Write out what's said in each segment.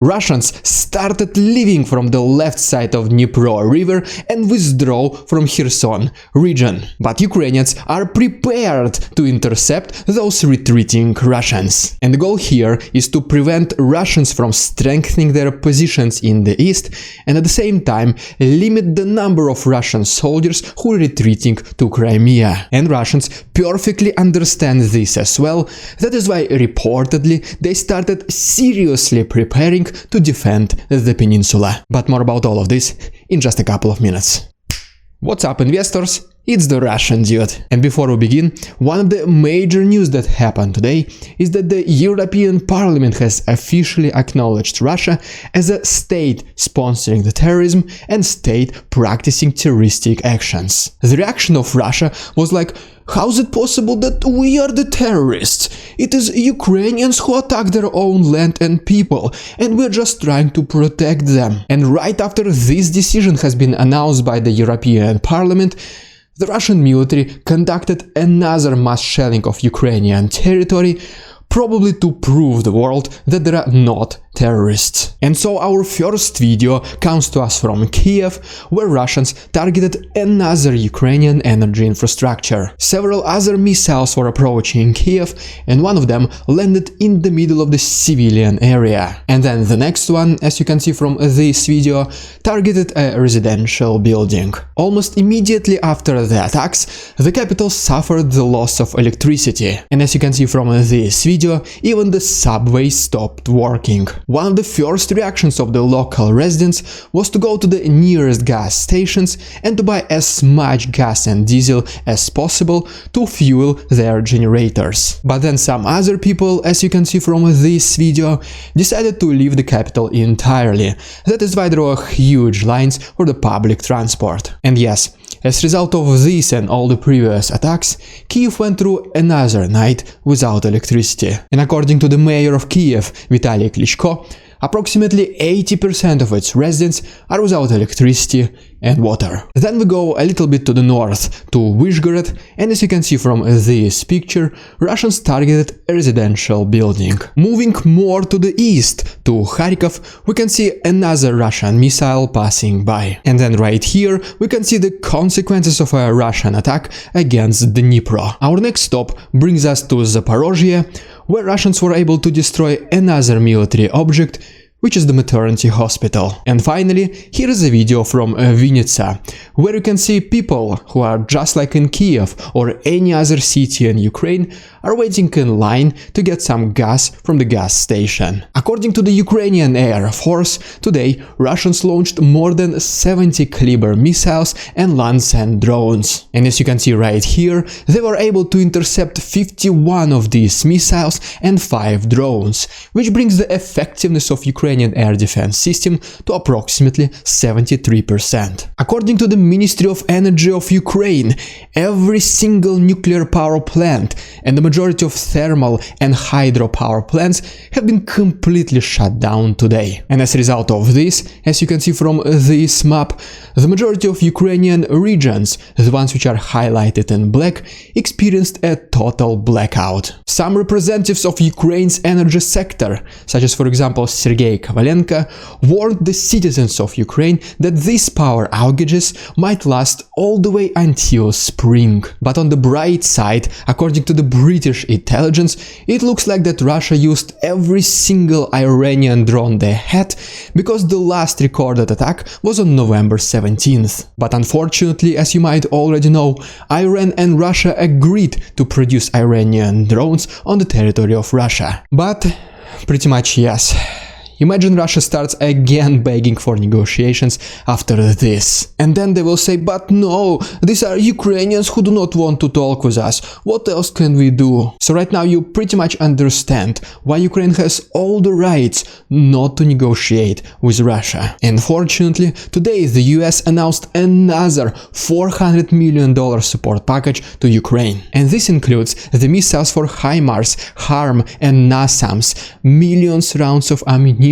Russians started leaving from the left side of Dnipro river and withdraw from Kherson region. But Ukrainians are prepared to intercept those retreating Russians. And the goal here is to prevent Russians from strengthening their positions in the east and at the same time limit the number of Russian soldiers who are retreating to Crimea. And Russians perfectly understand this as well. That is why reportedly they started seriously preparing to defend the peninsula. But more about all of this in just a couple of minutes. What's up, investors? It's the Russian dude. And before we begin, one of the major news that happened today is that the European Parliament has officially acknowledged Russia as a state sponsoring the terrorism and state practicing terroristic actions. The reaction of Russia was like, how is it possible that we are the terrorists? It is Ukrainians who attack their own land and people, and we're just trying to protect them. And right after this decision has been announced by the European Parliament, the Russian military conducted another mass shelling of Ukrainian territory, probably to prove the world that they are not terrorists. And so our first video comes to us from Kiev, where Russians targeted another Ukrainian energy infrastructure. Several other missiles were approaching Kiev, and one of them landed in the middle of the civilian area. And then the next one, as you can see from this video, targeted a residential building. Almost immediately after the attacks, the capital suffered the loss of electricity. And as you can see from this video, even the subway stopped working. One of the first reactions of the local residents was to go to the nearest gas stations and to buy as much gas and diesel as possible to fuel their generators. But then some other people, as you can see from this video, decided to leave the capital entirely. That is why there were huge lines for the public transport. And yes, as a result of this and all the previous attacks, Kiev went through another night without electricity. And according to the mayor of Kiev, Vitaly Klitschko, approximately 80% of its residents are without electricity and water. Then we go a little bit to the north, to Vyshgorod, and as you can see from this picture, Russians targeted a residential building. Moving more to the east, to Kharkov, we can see another Russian missile passing by. And then right here, we can see the consequences of a Russian attack against Dnipro. Our next stop brings us to Zaporozhye, where Russians were able to destroy another military object, which is the maternity hospital. And finally, here is a video from Vinnytsia, where you can see people who are just like in Kiev or any other city in Ukraine are waiting in line to get some gas from the gas station. According to the Ukrainian Air Force, today Russians launched more than 70 Kalibr missiles and Lancet drones. And as you can see right here, they were able to intercept 51 of these missiles and 5 drones, which brings the effectiveness of Ukrainian air defense system to approximately 73%. According to the Ministry of Energy of Ukraine, every single nuclear power plant and the majority of thermal and hydropower plants have been completely shut down today. And as a result of this, as you can see from this map, the majority of Ukrainian regions, the ones which are highlighted in black, experienced a total blackout. Some representatives of Ukraine's energy sector, such as for example Sergei Kovalenko, warned the citizens of Ukraine that these power outages might last all the way until spring. But on the bright side, according to the British intelligence, it looks like that Russia used every single Iranian drone they had, because the last recorded attack was on November 17th. But unfortunately, as you might already know, Iran and Russia agreed to produce Iranian drones on the territory of Russia. But pretty much yes. Imagine Russia starts again begging for negotiations after this. And then they will say, but no, these are Ukrainians who do not want to talk with us. What else can we do? So right now you pretty much understand why Ukraine has all the rights not to negotiate with Russia. And fortunately, today the US announced another $400 million support package to Ukraine. And this includes the missiles for HIMARS, HARM and NASAMS, millions rounds of ammunition,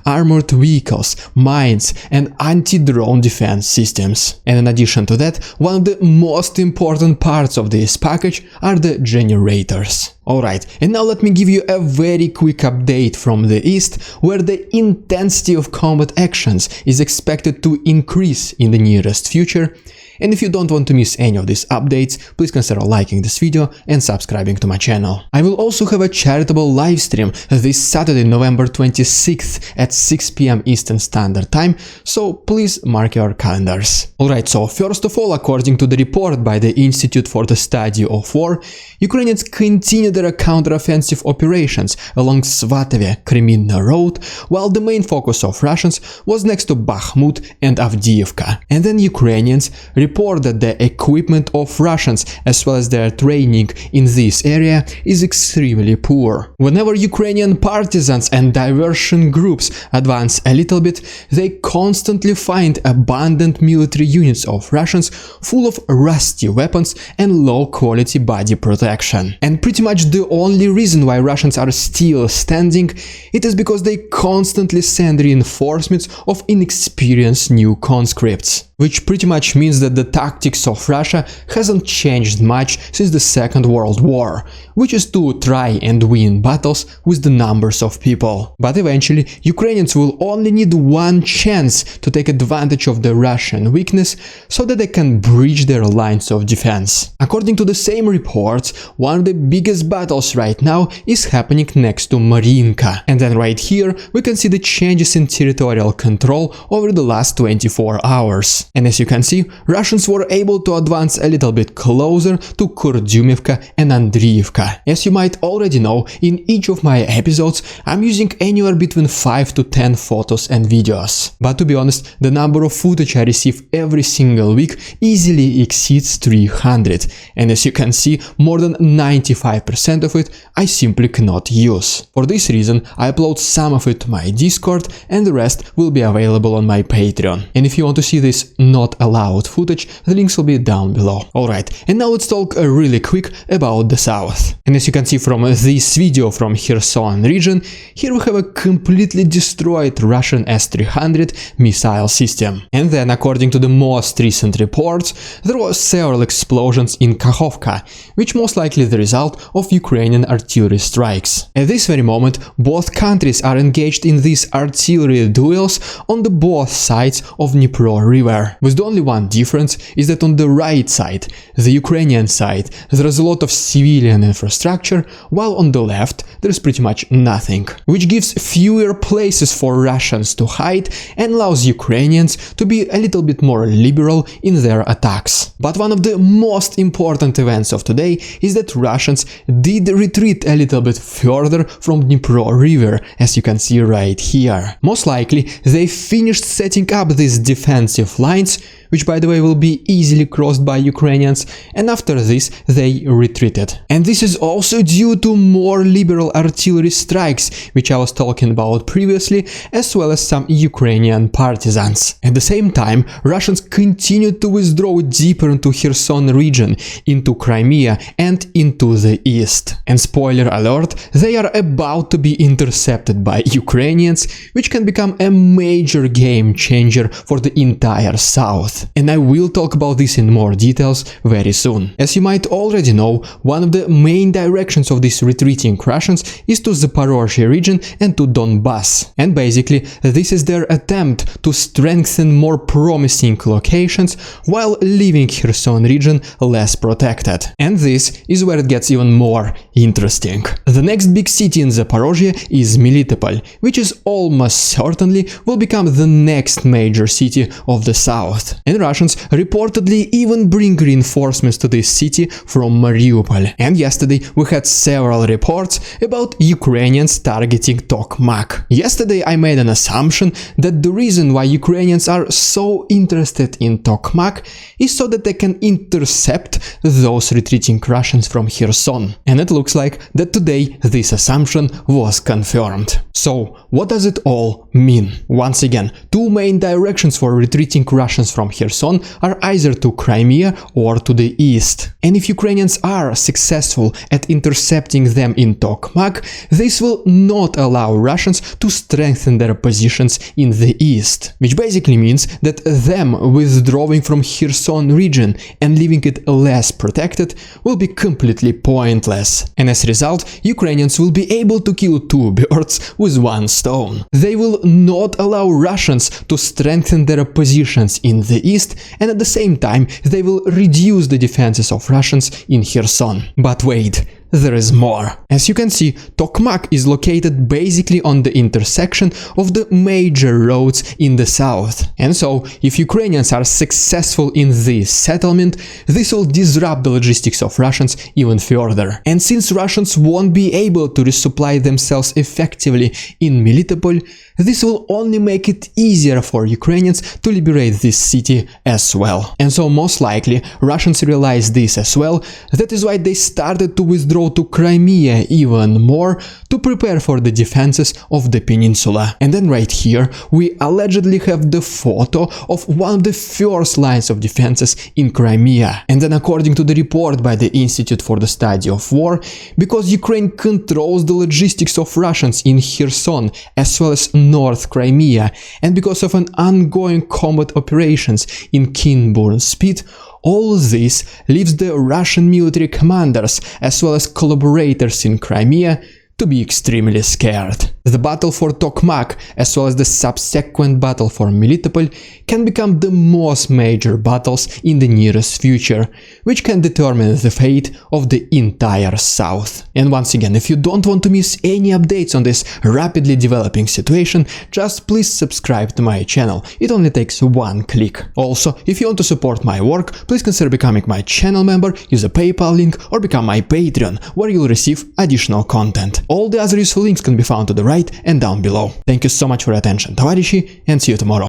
armored vehicles, mines, and anti-drone defense systems. And in addition to that, one of the most important parts of this package are the generators. Alright, and now let me give you a very quick update from the east, where the intensity of combat actions is expected to increase in the nearest future. And if you don't want to miss any of these updates, please consider liking this video and subscribing to my channel. I will also have a charitable livestream this Saturday, November 26th at 6 PM Eastern Standard Time, so please mark your calendars. Alright, so first of all, according to the report by the Institute for the Study of War, Ukrainians continue their counteroffensive operations along Svatove-Kreminna road, while the main focus of Russians was next to Bakhmut and Avdiivka. And then Ukrainians report that the equipment of Russians as well as their training in this area is extremely poor. Whenever Ukrainian partisans and diversion groups advance a little bit, they constantly find abundant military units of Russians full of rusty weapons and low-quality body protection. And pretty much the only reason why Russians are still standing, it is because they constantly send reinforcements of inexperienced new conscripts. Which pretty much means that the tactics of Russia hasn't changed much since the Second World War, which is to try and win battles with the numbers of people. But eventually, Ukrainians will only need one chance to take advantage of the Russian weakness so that they can breach their lines of defense. According to the same reports, one of the biggest battles right now is happening next to Marinka. And then right here, we can see the changes in territorial control over the last 24 hours. And as you can see, Russians were able to advance a little bit closer to Kurdyumivka and Andriivka. As you might already know, in each of my episodes I'm using anywhere between 5 to 10 photos and videos. But to be honest, the number of footage I receive every single week easily exceeds 300. And as you can see, more than 95% of it I simply cannot use. For this reason, I upload some of it to my Discord and the rest will be available on my Patreon. And if you want to see this not allowed footage, the links will be down below. Alright, and now let's talk really quick about the south. And as you can see from this video from Kherson region, here we have a completely destroyed Russian S-300 missile system. And then, according to the most recent reports, there were several explosions in Kakhovka, which most likely the result of Ukrainian artillery strikes. At this very moment, both countries are engaged in these artillery duels on the both sides of Dnipro river. With the only one difference is that on the right side, the Ukrainian side, there is a lot of civilian infrastructure, while on the left there is pretty much nothing, which gives fewer places for Russians to hide and allows Ukrainians to be a little bit more liberal in their attacks. But one of the most important events of today is that Russians did retreat a little bit further from Dnipro river, as you can see right here. Most likely they finished setting up these defensive lines, which by the way will be easily crossed by Ukrainians, and after this they retreated. And this is also due to more liberal artillery strikes, which I was talking about previously, as well as some Ukrainian partisans. At the same time, Russians continued to withdraw deeper into Kherson region, into Crimea and into the east. And spoiler alert, they are about to be intercepted by Ukrainians, which can become a major game changer for the entire south. And I will talk about this in more details very soon. As you might already know, one of the main directions of these retreating Russians is to Zaporozhye region and to Donbass. And basically, this is their attempt to strengthen more promising locations while leaving Kherson region less protected. And this is where it gets even more interesting. The next big city in Zaporozhye is Melitopol, which is almost certainly will become the next major city of the south. And Russians reportedly even bring reinforcements to this city from Mariupol. And yesterday we had several reports about Ukrainians targeting Tokmak. Yesterday I made an assumption that the reason why Ukrainians are so interested in Tokmak is so that they can intercept those retreating Russians from Kherson. And it looks like that today this assumption was confirmed. So what does it all mean? Once again, two main directions for retreating Russians from Kherson are either to Crimea or to the east. And if Ukrainians are successful at intercepting them in Tokmak, this will not allow Russians to strengthen their positions in the east, which basically means that them withdrawing from Kherson region and leaving it less protected will be completely pointless. less. And as a result, Ukrainians will be able to kill two birds with one stone. They will not allow Russians to strengthen their positions in the east, and at the same time they will reduce the defenses of Russians in Kherson. But wait, there is more. As you can see, Tokmak is located basically on the intersection of the major roads in the south. And so, if Ukrainians are successful in this settlement, this will disrupt the logistics of Russians even further. And since Russians won't be able to resupply themselves effectively in Melitopol, this will only make it easier for Ukrainians to liberate this city as well. And so most likely Russians realize this as well. That is why they started to withdraw to Crimea even more to prepare for the defenses of the peninsula. And then right here we allegedly have the photo of one of the first lines of defenses in Crimea. And then according to the report by the Institute for the Study of War, because Ukraine controls the logistics of Russians in Kherson as well as North Crimea, and because of an ongoing combat operations in Kinburn Spit, all this leaves the Russian military commanders as well as collaborators in Crimea to be extremely scared. The battle for Tokmak, as well as the subsequent battle for Melitopol, can become the most major battles in the nearest future, which can determine the fate of the entire south. And once again, if you don't want to miss any updates on this rapidly developing situation, just please subscribe to my channel. It only takes one click. Also, if you want to support my work, please consider becoming my channel member, use a PayPal link, or become my Patreon, where you'll receive additional content. All the other useful links can be found to the right and down below. Thank you so much for your attention, товарищи, and see you tomorrow.